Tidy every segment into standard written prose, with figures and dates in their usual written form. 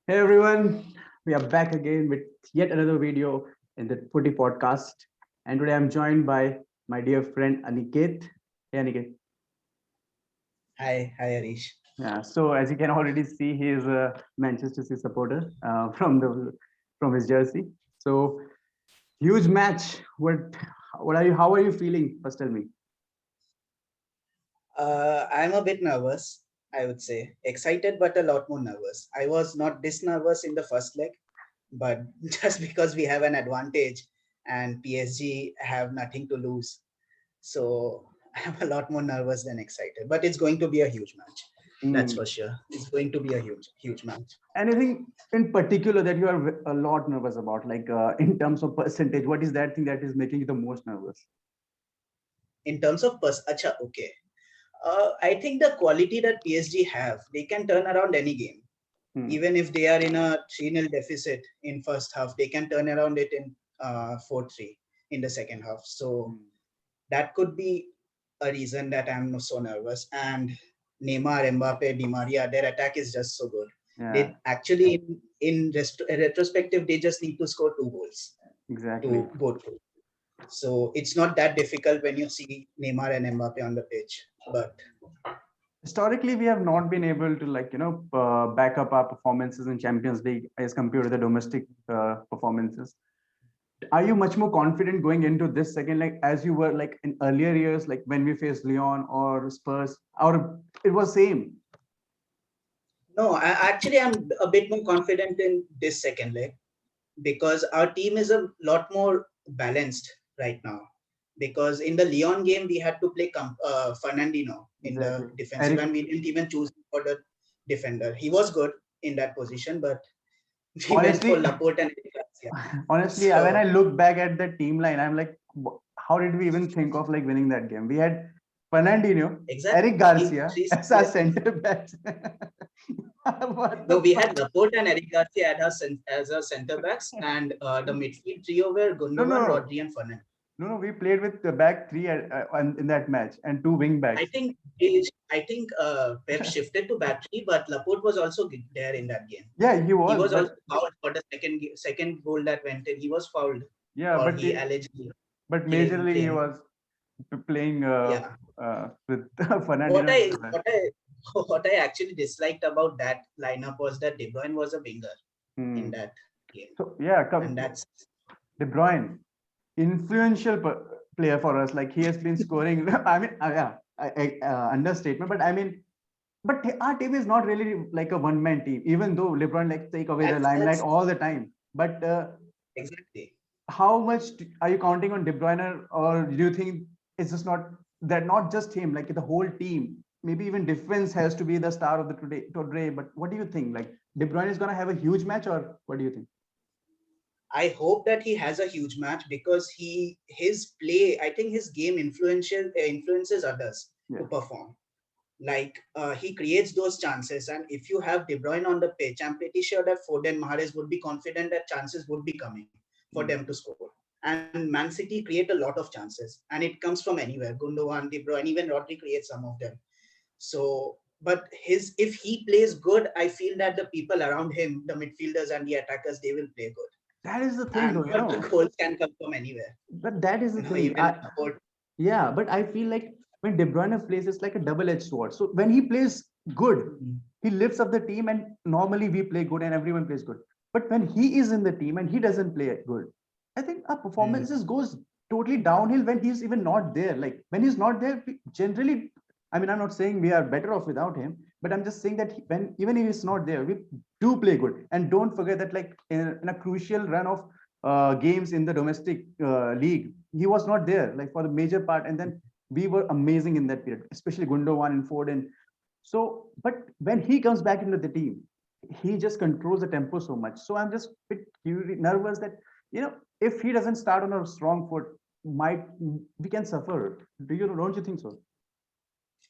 Hey everyone, we are back again with yet another video in the Footy podcast. And today I'm joined by my dear friend Aniket. Hey Aniket. Hi, Harish. Yeah, so as you can already see, he is a Manchester City supporter from his jersey. So huge match. How are you feeling? First tell me. I'm a bit nervous, I would say. Excited, but a lot more nervous. I was not this nervous in the first leg, but just because we have an advantage and PSG have nothing to lose. So I'm a lot more nervous than excited. But it's going to be a huge match. That's Hmm. for sure. It's going to be a huge match. Anything in particular that you are a lot nervous about, like in terms of percentage? What is that thing that is making you the most nervous? In terms of acha, okay. I think the quality that PSG have, they can turn around any game. Hmm. Even if they are in a 3-0 deficit in first half, they can turn around it in 4-3 in the second half. So Hmm. that could be a reason that I'm so nervous. And Neymar, Mbappe, Di Maria, their attack is just so good. Yeah, They actually, in retrospective, they just need to score 2 goals exactly. to go through. So it's not that difficult when you see Neymar and Mbappe on the pitch. But Historically, we have not been able to back up our performances in Champions League as compared to the domestic performances. Are you much more confident going into this second leg as you were like in earlier years, like when we faced Lyon or Spurs, or it was same? no, I'm a bit more confident in this second leg because our team is a lot more balanced right now. Because in the Lyon game, we had to play Fernandino in the Exactly. defensive, Eric, and we didn't even choose for the defender. He was good in that position, but we went for honestly, Laporte and Eric Garcia. honestly, when I So look back at the team line, I'm like, how did we even think of like winning that game? We had Fernandinho, exactly, Eric three, Garcia three as our players. center backs. What No, the we fuck? had Laporte and Eric Garcia as our center backs, and the midfield trio were No, Gundogan, no, Rodri, and Fernand. no, no. We played with the back three in that match and two wing I backs. think Pep shifted to battery, but Laporte was also there in that game. Yeah, he He was, was also but fouled for the second goal that went in. He was fouled, yeah, or he allegedly but majorly he claimed. was playing Yeah. with What Fernandinho. I what I what I actually disliked about that lineup was that De Bruyne was a winger in Hmm. that game, So yeah, and that's De Bruyne, influential player for us. Like he has been scoring. I mean, yeah, understatement, but I mean, but our team is not really like a one-man team. Even though LeBron like take away the limelight that's all the time, but exactly. how much are you counting on De Bruyne, or do you think it's just not that not just him, like the whole team? Maybe even defense has to be the star of the today. But what do you think? Like De Bruyne is gonna have a huge match, or what do you think? I hope that he has a huge match because his play, I think his game influences others Yeah. to perform. Like he creates those chances, and if you have De Bruyne on the pitch, I'm pretty sure that Foden, Mahrez would be confident that chances would be coming for Mm. them to score. And Man City create a lot of chances, and it comes from anywhere. Gundogan, De Bruyne, even Rodri creates some of them. So, but his if he plays good, I feel that the people around him, the midfielders and the attackers, they will play good, That is the thing, and though, but the goals can come from anywhere. But that is the thing. Even support. Yeah, but I feel like when De Bruyne plays, it's like a double-edged sword. So when he plays good, he lifts up the team, and normally we play good and everyone plays good. But when he is in the team and he doesn't play good, I think our performances goes totally downhill when he's even not there. Like when he's not there, generally, I mean, I'm not saying we are better off without him, but I'm just saying that when even if he's not there, we do play good. And don't forget that, like in a crucial run of games in the domestic league, he was not there like for the major part, and then we were amazing in that period, especially Gundogan and Foden. So, but when he comes back into the team, he just controls the tempo so much. So I'm just a bit nervous that if he doesn't start on a strong foot, might we can suffer. Don't you think so?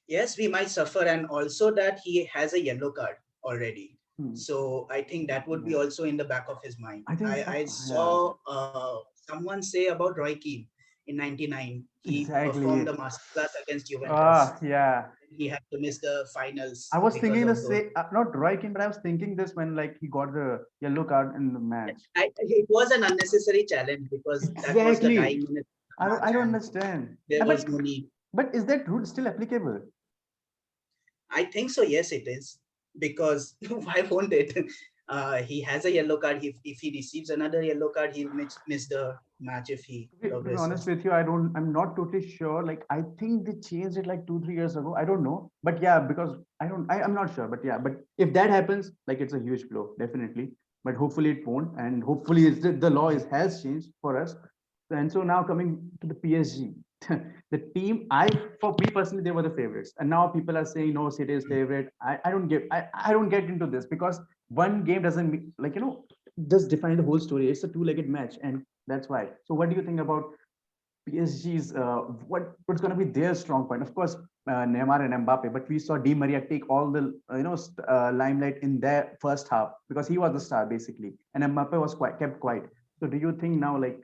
Yes, we might suffer, and also that he has a yellow card already. Hmm. So I think that would be also in the back of his mind. I think so. I Yeah. saw someone say about Roy Keane in '99. He Exactly. performed the masterclass against Juventus. Yeah. He had to miss the finals I was because thinking the of those. same, not Roy Keane, but I was thinking this when like he got the yellow card in the match. It was an unnecessary challenge because that was the dying Exactly. minute of the I match don't and understand. there was But no need. is that rule still applicable? I think so. Yes, it is because why won't it? He has a yellow card. If he receives another yellow card, he'll miss the match if he To be honest progresses. with you, I'm not totally sure. Like, I think they changed it like 2, 3 years ago. I don't know, but yeah, because I'm not sure, but yeah, but if that happens, like, it's a huge blow, definitely. But hopefully it won't, and hopefully the law has changed for us. And so now coming to the PSG, the team, for me personally, they were the favorites, and now people are saying no, City is favorite. I don't get into this because one game doesn't like just define the whole story. It's a two-legged match, and that's why. So what do you think about PSG's what's going to be their strong point? Of course, Neymar and Mbappe, but we saw Di Maria take all the limelight in their first half because he was the star basically, and Mbappe was kept quiet. So do you think now like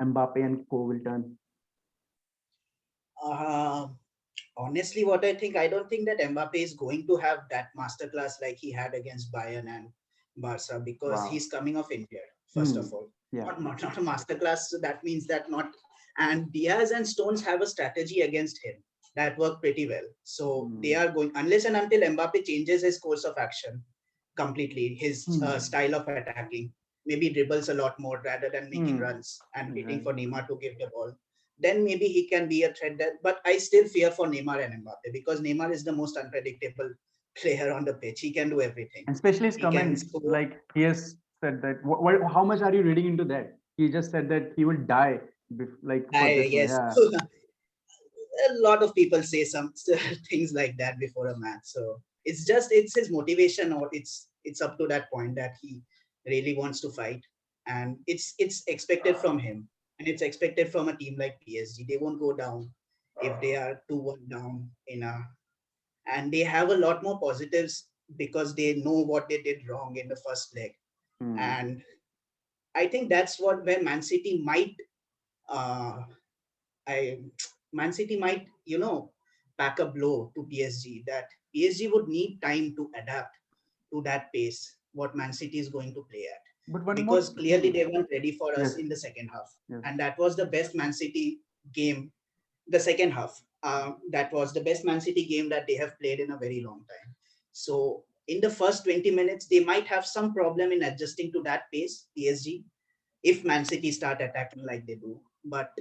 Mbappe and Co will turn? Uh, Honestly, what I don't think that Mbappe is going to have that masterclass like he had against Bayern and Barca because Wow. he's coming off injured. First of Hmm. all, Yeah. not a masterclass. So that means that not. And Diaz and Stones have a strategy against him that worked pretty well. So they Hmm. are going unless and until Mbappe changes his course of action completely, his Hmm. style of attacking, maybe dribbles a lot more rather than making Hmm. runs and waiting Exactly. for Neymar to give the ball, then maybe he can be a threat there. But I still fear for Neymar and Mbappe because Neymar is the most unpredictable player on the pitch. He can do everything. And especially his He can comments, score. like he has said that. How much are you reading into that? He just said that he will die, like for this one. Yes, Yeah. a lot of people say some things like that before a match. So it's his motivation, or it's up to that point that he really wants to fight, and it's expected from him, and it's expected from a team like PSG. They won't go down if they are 2-1 down in a, and they have a lot more positives because they know what they did wrong in the first leg. Hmm. And I think that's what where Man City might uh, I Man City might, pack a blow to PSG, that PSG would need time to adapt to that pace what Man City is going to play at, But one more. because clearly they weren't ready for us Yes. in the second half, Yes. and that was the best Man City game. The second half, that was the best Man City game that they have played in a very long time. So in the first 20 minutes, they might have some problem in adjusting to that pace, PSG, if Man City start attacking like they do. But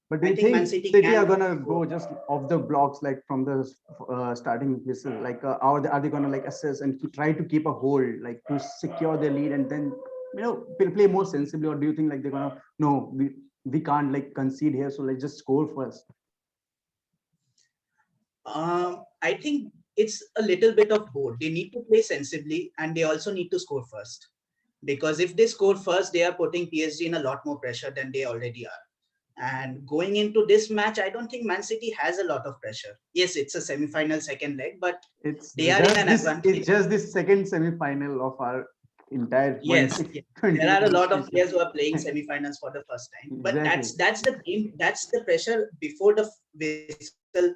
But do I you think Man think City City are can gonna go. go just off the blocks, like from the starting whistle? Like, are they gonna like assess and try to keep a hold, like to secure their lead, and then play more sensibly, or do you think like they're gonna no, we can't like concede here, so let's just score first? I think it's a little bit of both. They need to play sensibly and they also need to score first. Because if they score first, they are putting PSG in a lot more pressure than they already are. And going into this match, I don't think Man City has a lot of pressure. Yes, it's a semi-final second leg, but It's they are in just an this. It's advantage. just this second semi-final of our entire Yes, yes. There are a lot of 2026. players who are playing semi-finals for the first time, but Exactly. that's the game. That's the pressure before the whistle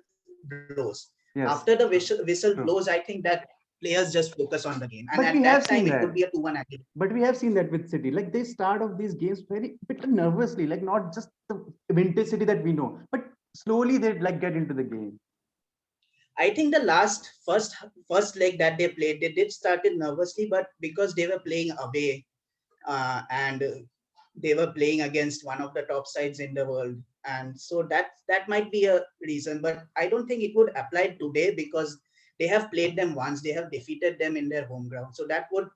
blows. After the Yes. whistle blows, I True. think that players just focus on the game, and at But we that have time seen it could be that. a 2-1 aggregate. But we have seen that with City. Like they start off these games very bit nervously, like not just the vintage City that we know, but slowly they like get into the game. I think the last first leg that they played, they did started nervously, but because they were playing away, and they were playing against one of the top sides in the world, and so that might be a reason. But I don't think it would apply today because they have played them once, they have defeated them in their home ground, so that would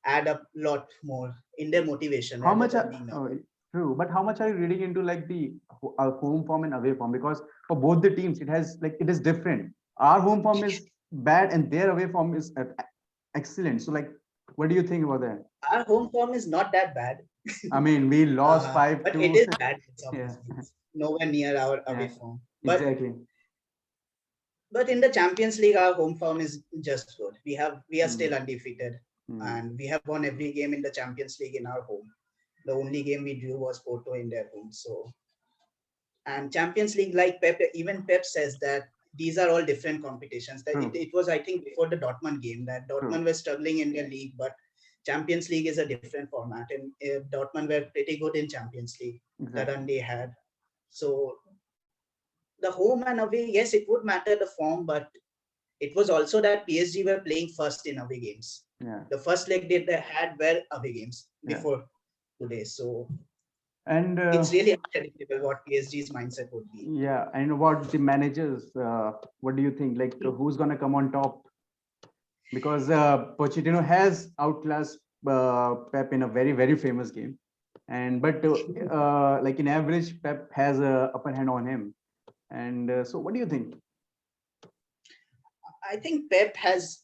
add up a lot more in their motivation How rather much? than being nervous. True, but how much are you reading into like the home form and away form? Because for both the teams, it is different. Our home form is bad, and their away form is excellent. So like, what do you think about that? Our home form is not that bad, I mean, we lost five but it two. is bad. It's Yeah, obviously it's nowhere near our away yeah, form. exactly. But in the Champions League, our home form is just good. We are still Hmm. undefeated, Hmm. and we have won every game in the Champions League in our home. The only game we drew was Porto in their home. So And Champions League, like Pep, even Pep says that these are all different competitions. That True. it was, I think, before the Dortmund game that True. Dortmund were struggling in their league, but Champions League is a different format, and Dortmund were pretty good in Champions League. The Exactly. run they had. So the home and away, yes, it would matter the form, but it was also that PSG were playing first in away games. Yeah. The first leg they had were away games Yeah. before today. So And it's really unpredictable what PSG's mindset would be. yeah, and about the managers, what do you think? Like, who's gonna come on top? Because Pochettino has outclassed Pep in a very, very famous game, and but like in average, Pep has a upper hand on him. And so, what do you think? I think Pep has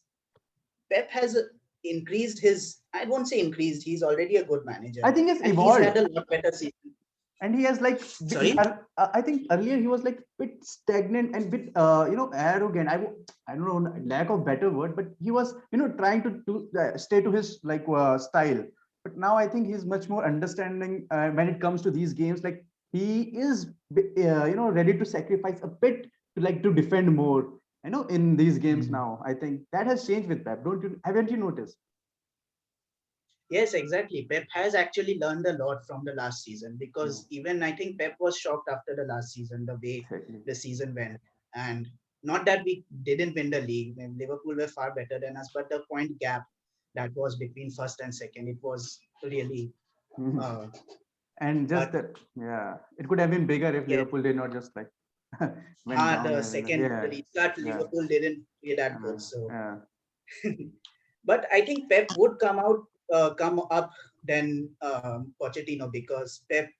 increased his. I won't say increased. He's already a good manager, I think it's and he's had evolved, a lot better season. and he has like Sorry. I think earlier he was like bit stagnant and bit arrogant. I don't know, lack of better word, but he was trying to stay to his like style. But now I think he's much more understanding when it comes to these games. Like he is ready to sacrifice a bit to like to defend more. In these games now, I think that has changed with Pep. Don't you? Haven't you noticed? Yes, exactly. Pep has actually learned a lot from the last season because even I think Pep was shocked after the last season, the way Exactly. the season went. And not that we didn't win the league, when Liverpool were far better than us, but the point gap that was between first and second, it was really. Mhm. Uh, And just but that, yeah, it could have been bigger if yeah, Liverpool did not just like went down the everywhere. second the Yeah, restart, yeah, Liverpool didn't play that good. So, yeah. but I think Pep would come up than Pochettino because Pep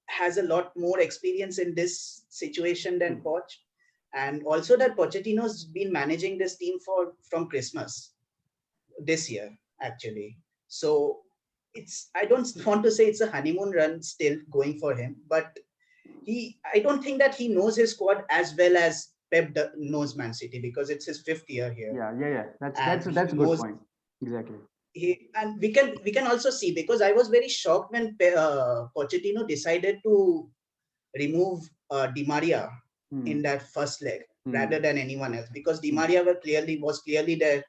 has a lot more experience in this situation than Poch, and also that Pochettino's been managing this team from Christmas this year actually. So I don't want to say it's a honeymoon run still going for him, but I don't think that he knows his squad as well as Pep knows Man City because it's his fifth year here, Yeah, yeah, yeah. and he That's a good knows point. Exactly. and we can also see because I was very shocked when Pochettino decided to remove Di Maria in Hmm. that first leg rather Hmm. than anyone else because Di Hmm. Maria was clearly their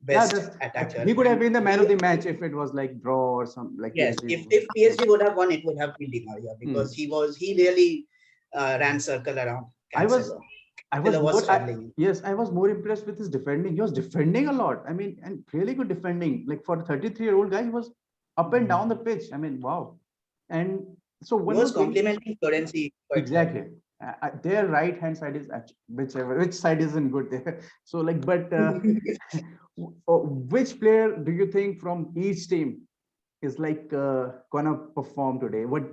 Yeah, best actually, attacker. he could have And been the man of the match if it was like draw or some like yes, PSG. if PSG would have won, it would have been Di Maria Hmm. because he really ran circle around I was Cancelo. I was Cancelo was more struggling. yes, I was more impressed with his defending. He was defending a lot. I mean, and really good defending. Like for a 33-year-old guy, he was up and down the pitch. I mean, wow. And so He one more was thing. complimenting Florenzi quite well. Exactly. Their right hand side is which side isn't good there. So like, but which player do you think from each team is like gonna perform today? What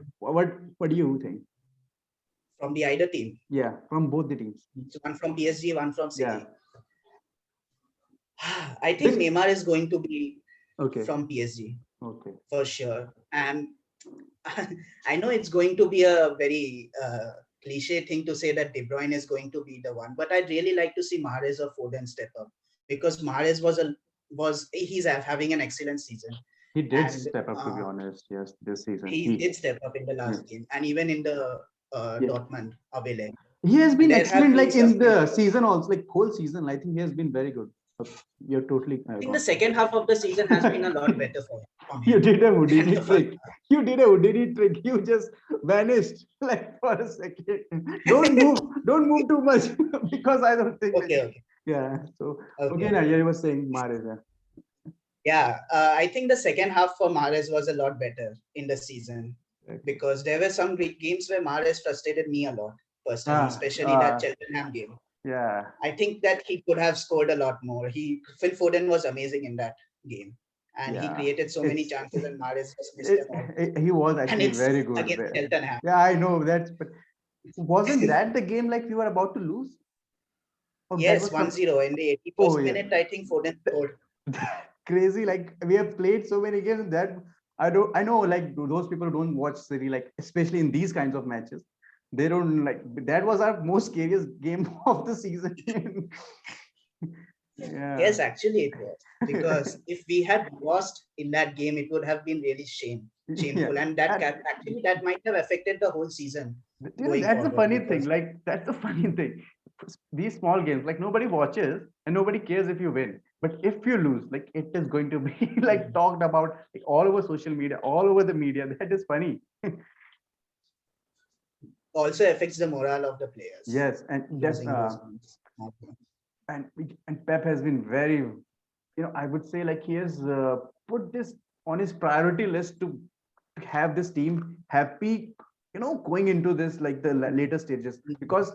do you think? From the either team. Yeah, from both the teams. So one from PSG, one from Yeah. City. I think Which Neymar is going to be okay. from PSG Okay. for sure. And I know it's going to be a very cliche thing to say that De Bruyne is going to be the one, but I'd really like to see Mahrez or Foden step up because Mahrez he's having an excellent season, He did and step up to be honest. Yes, this season. he did step up in the Yeah. last game and even in the Yeah. Dortmund away leg. He has And been there have excellent been like in some. the season also, like whole season. I think he has been very good. You're totally I think the gone. second half of the season has been a lot better from You him did a than Houdini the first trick. half. You did a Houdini trick. You just vanished like for a second. Don't move. Don't move too much because I don't think like Okay, okay, yeah. So okay, okay. now you were saying Mahrez. Yeah, I think the second half for Mahrez was a lot better in the season Okay. because there were some great games where Mahrez frustrated me a lot personally, Ah, especially that Cheltenham game. yeah. I think that he could have scored a lot more. Phil Foden was amazing in that game, and he Yeah. created so many It's chances, and Mahrez just missed them all. he was And actually it's very good. against Cheltenham. Yeah, I know that, but wasn't that the game like we were about to lose? Or that Yes, was 1-0 in the oh 81st yeah. minute. I think Foden scored. Crazy. Like we have played so many games that I know like those people who don't watch City, like especially in these kinds of matches, they don't like that was our most scariest game of the season. Yeah. Yes, actually it was because if we had lost in that game, it would have been really Yeah. shameful, and that And actually that might have affected the whole season going That's the forward funny thing. because Like, that's the funny thing. These small games, like nobody watches and nobody cares if you win. But if you lose, like it is going to be like talked about like all over social media, all over the media. That is funny. also affects the morale of the players Yes, and that's losing those games. and Pep has been very, I would say like he has put this on his priority list to have this team happy, going into this like the later stages. Because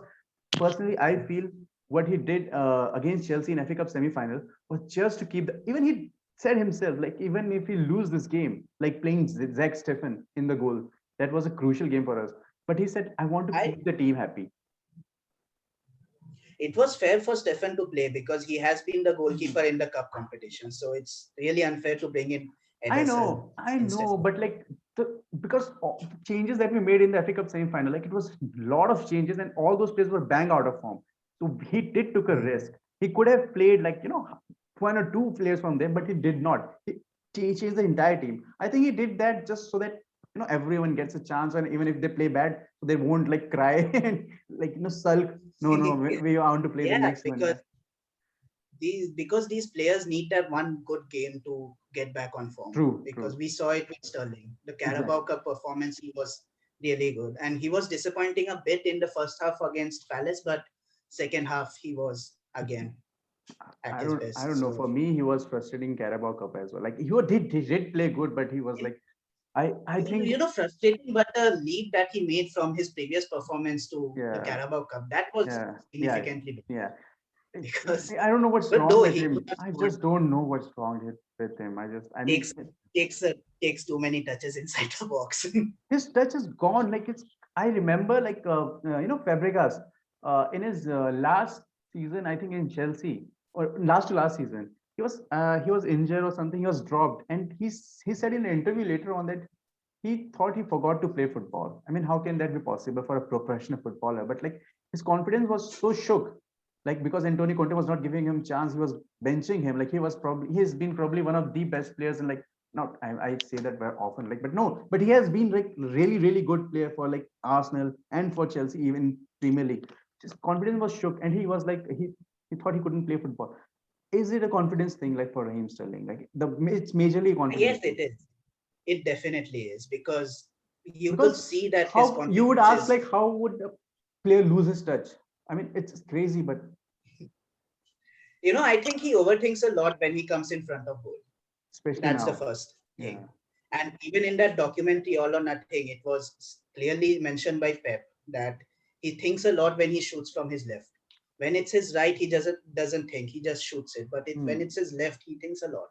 personally, I feel what he did against Chelsea in FA Cup semi-final was just to keep the. Even he said himself, like even if we lose this game, like playing Zach Steffen in the goal, that was a crucial game for us. But he said, I want to I keep the team happy. it was fair for Stefan to play because he has been the goalkeeper in the cup competition. So it's really unfair to bring in Ederson I instead. know, but like because of the changes that we made in the FA Cup semi-final, like it was a lot of changes, and all those players were bang out of form. So he did took a risk. He could have played like one or two players from them, but he did not. He changed the entire team. I think he did that just so that everyone gets a chance, and even if they play bad, they won't like cry and like sulk. No, no, we want to play the Yeah, next one. because these players need that one good game to get back on form. True, Because true, we saw it with Sterling, the exactly. Carabao Cup performance, he was really good, and he was disappointing a bit in the first half against Palace, but second half he was again at his I best. don't know. For So me, he was frustrating Carabao Cup as well. Like he did play good, but he was like I think frustrating, but the leap that he made from his previous performance to the yeah, Carabao Cup, that was yeah, yeah, significantly big yeah. because, I don't know what's but wrong though with he him. could have I scored, just don't know what's wrong with him. I mean, takes takes too many touches inside the box. his touch is gone. Like it's. I remember like Fabregas in his last season, I think in Chelsea or last to last season, he was injured or something. He was dropped, and he said in an interview later on that he thought he forgot to play football. I mean, how can that be possible for a professional footballer? But like his confidence was so shook, like because Antonio Conte was not giving him chance, he was benching him. Like he's been probably one of the best players in like not I say that very often, like but no, but he has been like really really good player for like Arsenal and for Chelsea even Premier League. His confidence was shook, and he was like he thought he couldn't play football. Is it a confidence thing like for Raheem Sterling? Like it's majorly a confidence Yes, thing. it is. It definitely is because you could Because see that his how you would confidence ask is. like how would a player lose his touch? I mean, it's crazy, but I think he overthinks a lot when he comes in front of goal. especially That's the now. first Yeah. thing. And even in that documentary, All or Nothing, it was clearly mentioned by Pep that he thinks a lot when he shoots from his left. When it's his right, he doesn't think. He just shoots it. But when Hmm. it's his left, he thinks a lot.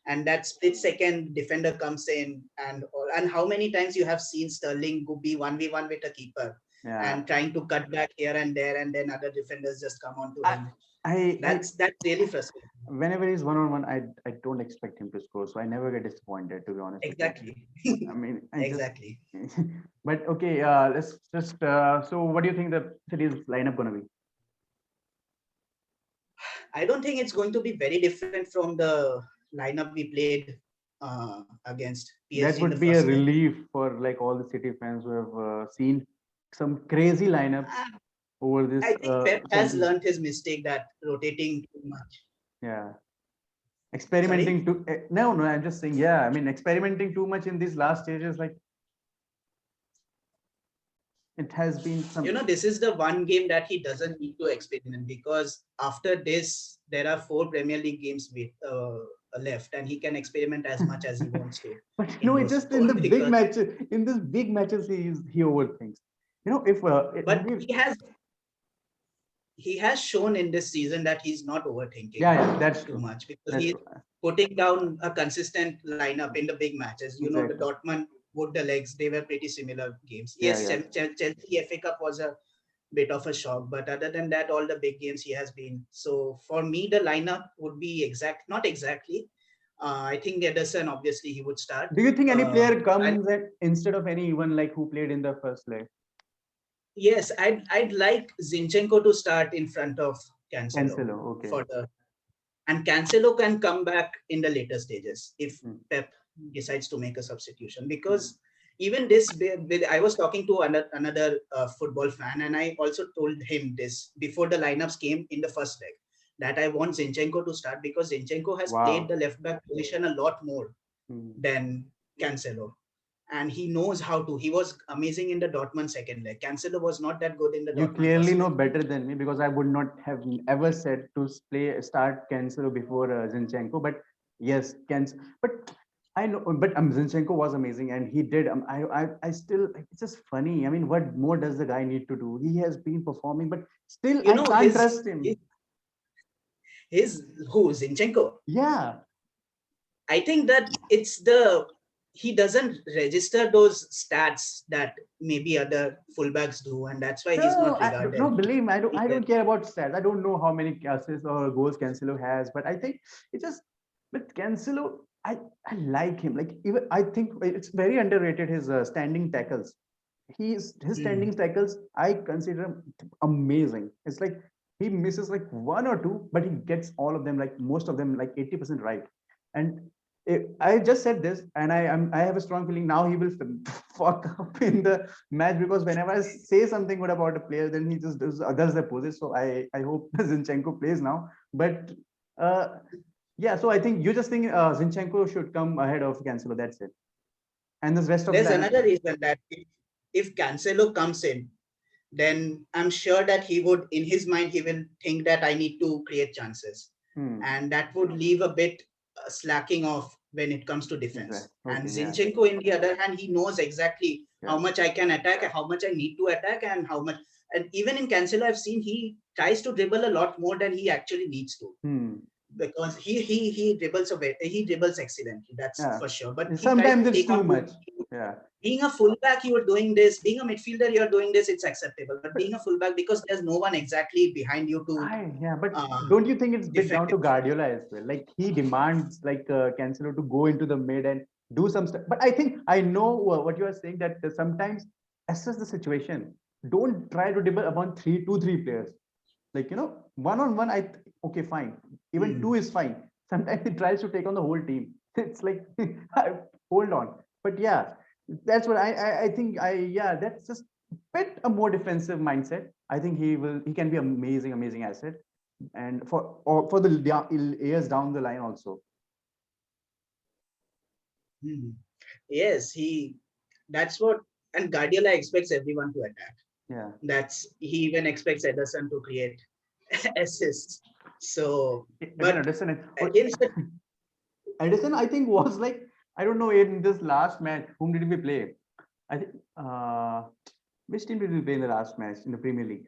And that split second defender comes in, and how many times you have seen Sterling go be 1v1 with a keeper Yeah. and trying to cut back here and there, and then other defenders just come on to I, him. I That's really frustrating. whenever he's one on one, I don't expect him to score, so I never get disappointed. To be honest with you, Exactly. I mean, I just. Exactly. But okay, let's just. So, what do you think the city's lineup gonna be? I don't think it's going to be very different from the lineup we played against That PSG in the would be a first leg. relief for like all the City fans who have seen some crazy lineups Uh, over I this think Pep has champion. learned his mistake that rotating too much. Yeah, Sorry? experimenting too. No, no, I'm just saying. Yeah, I mean, experimenting too much in these last stages, like it has been some. This is the one game that he doesn't need to experiment because after this, there are 4 Premier League games left, and he can experiment as much as he wants to But in it's those just four in the big because, matches. In this big matches, he overthinks. If have but you? he has shown in this season that he's not overthinking Yeah, yeah, that's too true. much because That's he's true. putting down a consistent lineup in the big matches. The Exactly. Dortmund wood the legs, they were pretty similar games. Yeah, Yes, yeah. Chelsea FA Cup was a bit of a shock, but other than that, all the big games he has been. So for me, the lineup would be not exactly. I think Ederson, obviously, he would start. Do you think any player I comes instead of anyone like who played in the first leg? Yes, I'd like Zinchenko to start in front of Cancelo Cancelo. Okay. for the and Cancelo can come back in the later stages if Hmm. Pep decides to make a substitution Hmm. because even this, I was talking to another football fan, and I also told him this before the lineups came in the first leg, that I want Zinchenko to start because Zinchenko has played Wow. the left back position a lot more Hmm. than Cancelo. And he knows how to. He was amazing in the Dortmund second leg. Cancelo was not that good in the You Dortmund clearly first know leg. better than me because I would not have ever said to start Cancelo before Zinchenko. But yes, But I know, but Zinchenko was amazing, and he did. I still. It's just funny. I mean, what more does the guy need to do? He has been performing, but still, You I know, can't trust him. his who Zinchenko. Yeah. I think that he doesn't register those stats that maybe other fullbacks do, and that's why he's No, not regarded. no, believe me, I He- don't care about stats. I don't know how many assists or goals Cancelo has, but I think it's just with Cancelo, I like him. Like even I think it's very underrated his standing tackles. His Hmm. standing tackles I consider him amazing. It's like he misses like one or two, but he gets all of them, like most of them, like 80% right. And I just said this, and I have a strong feeling now he will fuck up in the match because whenever I say something good about a player, then he just does the opposite. So I hope Zinchenko plays now. But uh, yeah, so I think you just think Zinchenko should come ahead of Cancelo. That's it. And this rest of the There's lineup. another reason that if Cancelo comes in, then I'm sure that he would, in his mind, he will think that I need to create chances, Hmm. and that would leave a bit slacking off when it comes to Exactly. defense. And Okay. Yeah. Zinchenko, in the other hand, he knows exactly how Yeah. much I can attack, how much I need to attack, and how much. And even in Cancelo, I've seen he tries to dribble a lot more than he actually needs to, Hmm. because he dribbles excellently, that's Yeah. for sure. But he tries Sometimes to it's take too on too much. much. Yeah. Being a fullback, you are doing this. Being a midfielder, you are doing this. It's acceptable. But But being a fullback, because there's no one exactly behind you to but uh, don't you think it's a bit defend down to it. Guardiola as well? Like he demands like Cancelo to go into the mid and do some stuff. But I think I know what you are saying that sometimes assess the situation. Don't try to dribble upon three players. Like one on one. Okay, fine. Even two Hmm. is fine. Sometimes he tries to take on the whole team. It's like hold on. But yeah, that's what I think. That's just bit a more defensive mindset. I think he can be amazing asset, and for the years down the line also. Hmm. Yes, that's what, and Guardiola expects everyone to attack. Yeah, He even expects Ederson to create assists. So, I don't but understand. against the Edison, I think was like I don't know in this last match. Whom did we play? I think which team did we play in the last match in the Premier League?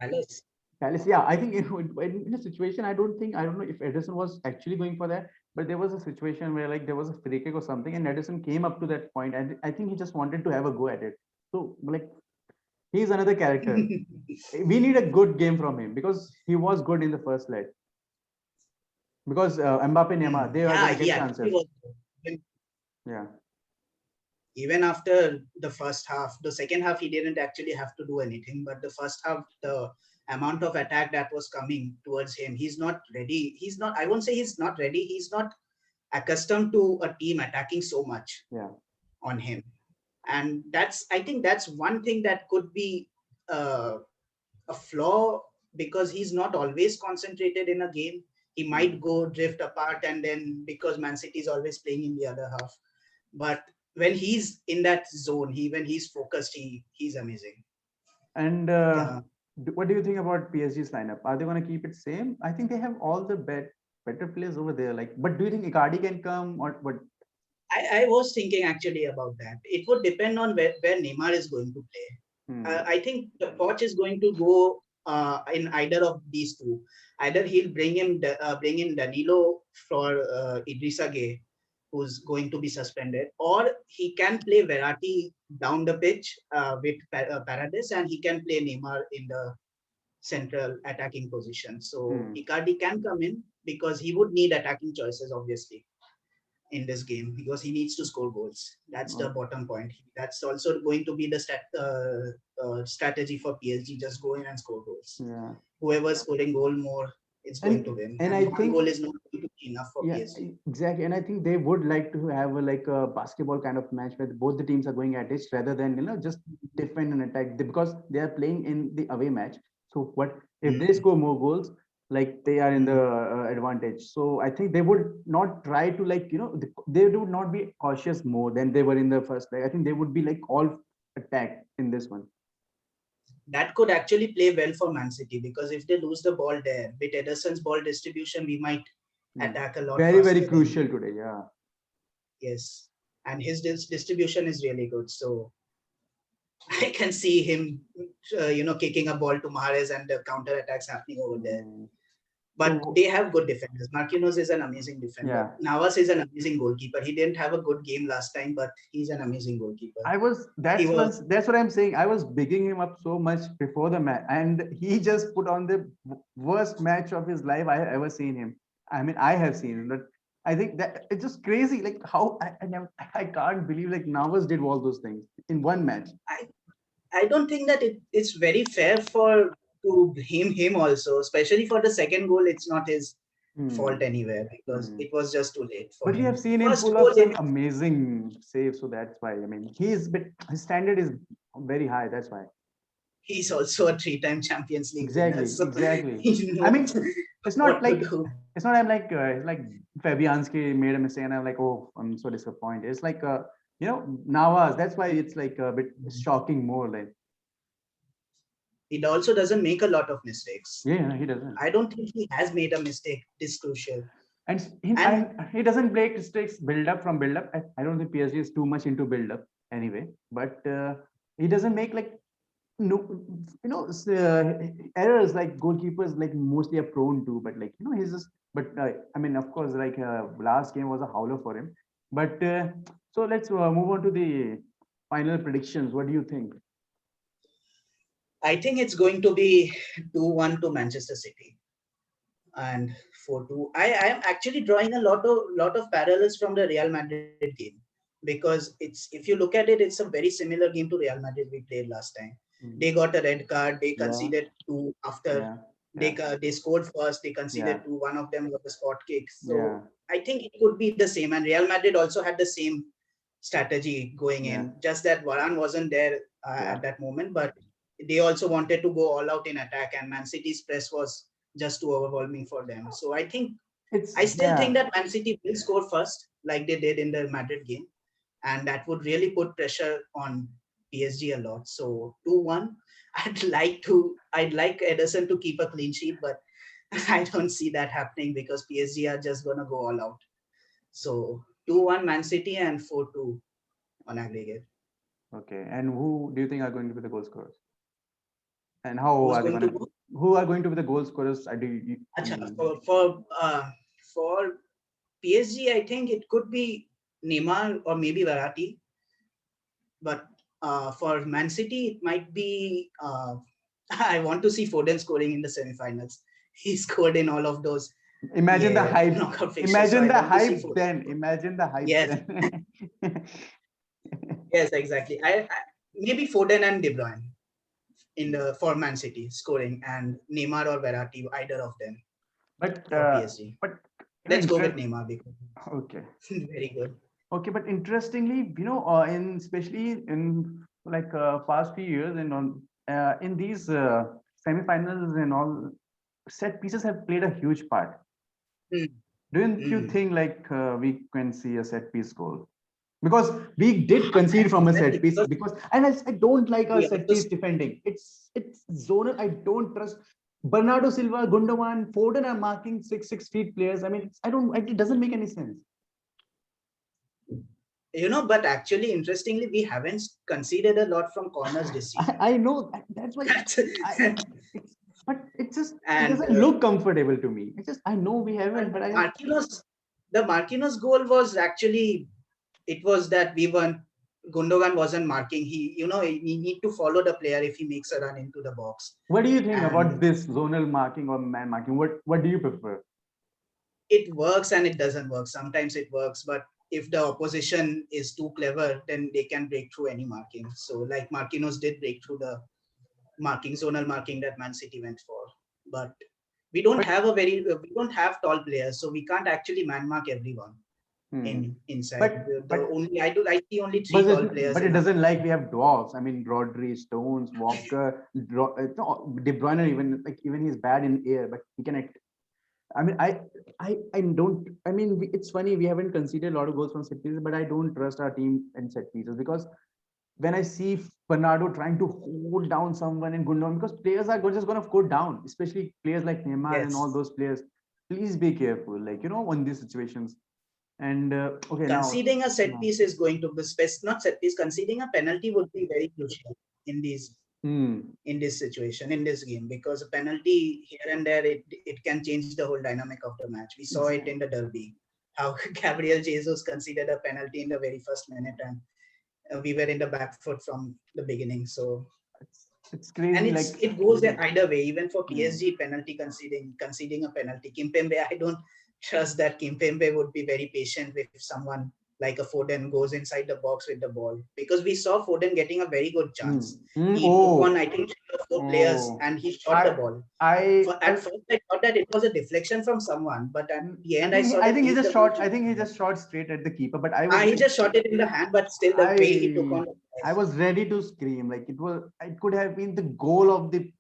Palace. Palace. Yeah, I think in a situation, I don't know if Edison was actually going for that, but there was a situation where like there was a free kick or something, and Edison came up to that point, and I think he just wanted to have a go at it. So like he's another character. We need a good game from him because he was good in the first leg. Because Mbappe, Neymar, they are Yeah, gonna he get actually chances. was. Yeah. Even after the first half, the second half, he didn't actually have to do anything. But the first half, the amount of attack that was coming towards him, he's not ready. He's not, I won't say he's not ready. He's not accustomed to a team attacking so much Yeah. on him. And I think that's one thing that could be uh, a flaw, because he's not always concentrated in a game. He might Mm. go drift apart, and then because Man City is always playing in the other half. But when he's in that zone, when he's focused, he's amazing. And Uh, what do you think about PSG's lineup? Are they going to keep it same? I think they have all the better players over there. Like, but do you think Icardi can come or what? I was thinking actually about that. It would depend on where Neymar is going to play. Hmm. I think the coach is going to go in either of these two. Either he'll bring in Danilo for Idrissa Gueye, who's going to be suspended, or he can play Verratti down the pitch with Paredes, and he can play Neymar in the central attacking position. So Hmm. Icardi can come in because he would need attacking choices, obviously, in this game, because he needs to score goals. That's the Okay. bottom point. That's also going to be the strategy for PSG. Just go in and score goals. Yeah. Whoever's scoring goal more, it's And- going to win. and And I one think- goal is not going to be enough for Yeah, PSG. exactly. And I think they would like to have like a basketball kind of match where both the teams are going at it rather than just defend and attack because they are playing in the away match. So what if they Mhm. score more goals, like they are in the Mhm. advantage. So I think they would not try to they would not be cautious more than they were in the first leg. I think they would be like all attack in this one. That could actually play well for Man City, because if they lose the ball there, with Ederson's ball distribution, we might attack a lot Very, very faster. crucial today. Yeah. Yes, and his distribution is really good. So I can see him, kicking a ball to Mahrez and the counter attacks happening over there. Mm. But So- they have good defenders. Marquinhos is an amazing defender. Yeah. Navas is an amazing goalkeeper. He didn't have a good game last time, but he's an amazing goalkeeper. That's what I'm saying. I was bigging him up so much before the match, and he just put on the worst match of his life I have ever seen him. I mean, I have seen him, but I think that it's just crazy. Like how I can't believe like Navas did all those things in one match. I don't think that it's very fair to blame him also, especially for the second goal. It's not his fault anywhere, because Hmm. it was just too late for But him. we have seen him First pull goal off some is- amazing saves, so that's why. I mean, his standard is very high. That's why. He's also a three-time Champions League winner. Exactly, So exactly. he I mean, knows it's what not to like do. it's not. I'm like it's like Fabianski made a mistake, and I'm like, oh, I'm so disappointed. It's like Navas. That's why it's like a bit shocking more. Like, He also doesn't make a lot of mistakes. yeah, he doesn't, I don't think he has made a mistake this crucial. and he doesn't break mistakes build up from build up. I don't think PSG is too much into build up anyway, but he doesn't make like no errors like goalkeepers like mostly are prone to, but like he's just. But I mean, of course, like last game was a howler for him. But so let's move on to the final predictions. What do you think? I think it's going to be 2-1 to Manchester City and 4-2. I am actually drawing a lot of parallels from the Real Madrid game, because if you look at it, it's a very similar game to Real Madrid we played last time. They got a red card. They conceded two after they scored first. They conceded two. One of them was a spot kick. So I think it could be the same. And Real Madrid also had the same strategy going in. Just that Varane wasn't there at that moment, but they also wanted to go all out in attack. And Man City's press was just too overwhelming for them. So I think I still think that Man City will score first, like they did in the Madrid game, and that would really put pressure on PSG a lot. So 2-1. I'd like Ederson to keep a clean sheet, but I don't see that happening because PSG are just gonna go all out. So 2-1 Man City and 4-2 on aggregate. Okay, and who do you think are going to be the goal scorers? And how Who's are they going going to to? Who are going to be the goal scorers? For PSG, I think it could be Neymar or maybe Verratti. But for Man City, it might be. I want to see Foden scoring in the semifinals. He scored in all of those. Imagine the hype. knockout fixtures, Imagine so the I want to see hype Foden then. score. Imagine the hype Yes. then. Yes, exactly. I maybe Foden and De Bruyne for Man City scoring, and Neymar or Verratti, either of them But for PSG. but Let's go with Neymar because okay. very good. Okay, but interestingly, in especially in like past few years and on in these semifinals and all, set pieces have played a huge part. Mm. Don't you think like we can see a set piece goal? Because we did concede from a set piece. Because and I don't like our set piece defending. It's zonal. I don't trust. Bernardo Silva, Gundogan, Foden are marking 6 feet players. I mean, it doesn't make any sense. But actually, interestingly, we haven't conceded a lot from corners this season. I know that's why. But it doesn't look comfortable to me. I know we haven't, but the Marquinhos goal was actually, it was that Gundogan wasn't marking. He need to follow the player if he makes a run into the box. What do you think about this zonal marking or man marking? What do you prefer? It works and it doesn't work. Sometimes it works, but if the opposition is too clever, then they can break through any marking. So like Marquinhos did break through the zonal marking that Man City went for. But we don't have we don't have tall players, so we can't actually man mark everyone inside. But The only I see only three but tall players. it doesn't like we have dwarfs. I mean, Rodri, Stones, Walker, no, De Bruyne. Even he's bad in air, but he can act. I mean, I don't. I mean, it's funny we haven't conceded a lot of goals from set pieces, but I don't trust our team in set pieces because when I see Bernardo trying to hold down someone in Gundogan, because players are just going to go down, especially players like Neymar and all Yes. those players. Please be careful, on these situations. And okay, now Conceding a set piece is going to be not set piece. Conceding a penalty would be very crucial in these in this situation, in this game, because a penalty here and there, it can change the whole dynamic of the match. We saw it in the derby, how Gabriel Jesus conceded a penalty in the very first minute, and we were in the back foot from the beginning. So it's crazy. and Like it goes either way. Even for PSG, penalty conceding a penalty. Kimpembe, I don't trust that Kimpembe would be very patient with someone like a Foden goes inside the box with the ball, because we saw Foden getting a very good chance. He took on, I think, 3 or 4 players and he shot the ball. At first, I thought that it was a deflection from someone, but at the end, I saw that I think he just shot. I think he just shot straight at the keeper. But he just shot it in the hand, but still the way he took on. I was ready to scream. Like it could have been the goal of the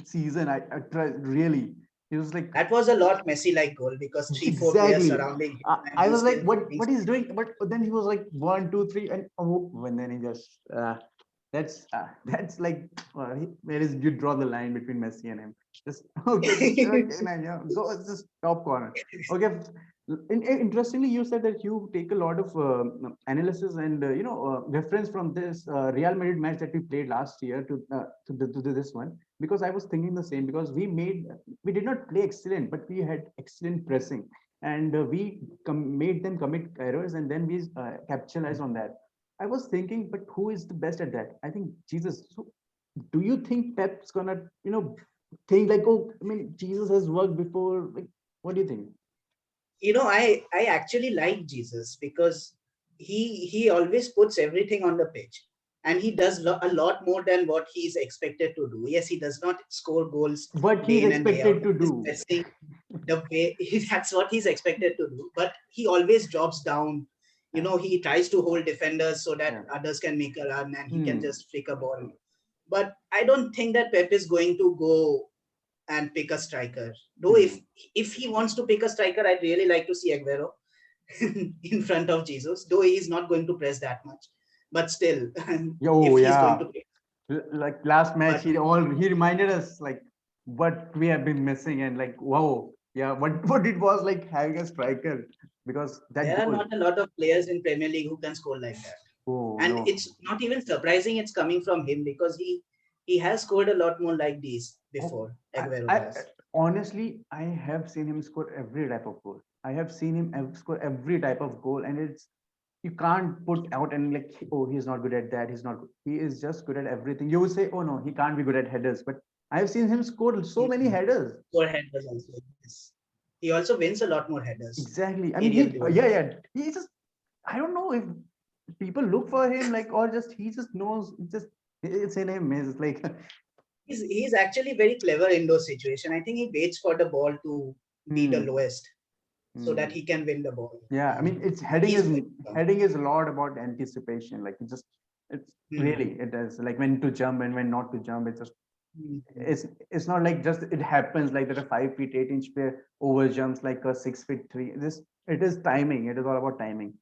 season. I tried really. It was like that was a lot Messi like goal, because 3-4 players surrounding him. I was like, what he's doing? But then he was like 1, 2, 3, and then he just that's like where is you draw the line between Messi and him? Just okay, go just top corner. Okay. Interestingly, you said that you take a lot of analysis and reference from this Real Madrid match that we played last year to this one, because I was thinking the same, because we did not play excellent, but we had excellent pressing, and we made them commit errors, and then we capitalized on that. I was thinking, but who is the best at that? I think Jesus. So, do you think Pep's gonna think like, oh, I mean, Jesus has worked before? Like, what do you think? I actually like Jesus, because he always puts everything on the pitch, and he does a lot more than what he's expected to do. Yes, he does not score goals, but he's expected to do the way that's what he's expected to do, but he always drops down. He tries to hold defenders so that others can make a run and he can just flick a ball. But I don't think that Pep is going to go and pick a striker. Though if he wants to pick a striker, I'd really like to see Aguero in front of Jesus, though he's not going to press that much. But still, if he's going to pick. Like last match, he reminded us like what we have been missing, and like, wow, what it was like having a striker, because there are not a lot of players in Premier League who can score like that. It's not even surprising it's coming from him, because he has scored a lot more like these before. Honestly, I have seen him score every type of goal. I have seen him score every type of goal, and you can't put out and like, oh, he's not good at that. He's not good. He is just good at everything. You would say, oh no, he can't be good at headers, but I have seen him score so many headers. Score headers also. Yes. He also wins a lot more headers. Exactly. I mean, he just, I don't know if people look for him, like, or just he just knows, it's in him. It's like he's actually very clever in those situations. I think he waits for the ball to be the lowest, so that he can win the ball. Yeah, I mean, heading is a lot about anticipation. Like it's really, it is like when to jump and when not to jump. It's just it's not like just it happens like that a 5 feet 8 inch player over jumps like a 6 feet 3. It is timing. It is all about timing.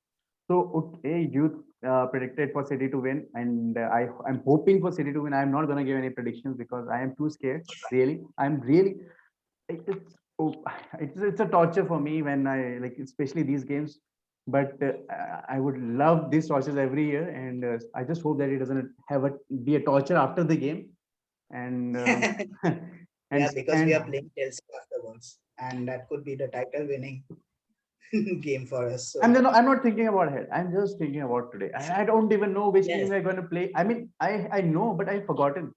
So okay, you predicted for City to win, and I'm hoping for City to win. I'm not gonna give any predictions because I am too scared. Really, I'm really. It's a torture for me when I like, especially these games. But I would love these tortures every year, and I just hope that it doesn't be a torture after the game. And because we are playing Chelsea afterwards, and that could be the title-winning game for us. So. I'm not thinking about it. I'm just thinking about today. I don't even know which team we're going to play. I mean, I know, but I've forgotten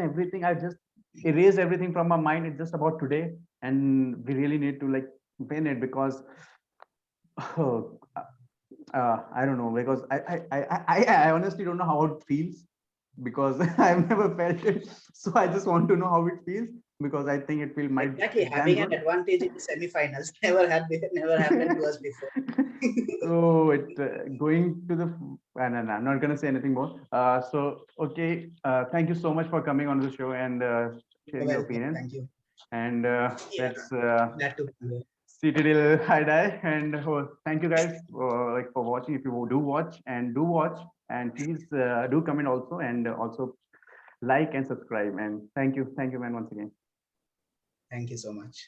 everything. I just erased everything from my mind. It's just about today, and we really need to like win it, because I don't know, because I honestly don't know how it feels, because I've never felt it. So I just want to know how it feels. because I think it will might Exactly, damn having an good. advantage in the semi-finals never happened to us before. So it going to the and I'm not gonna say anything more. So okay, thank you so much for coming on the show and You're sharing your welcome. opinion. Thank you. And Yeah, let's glad to be here. see till high die. And thank you guys like for watching. If you do watch and do watch, and please do comment also and also like and subscribe. And thank you, man, once again. Thank you so much.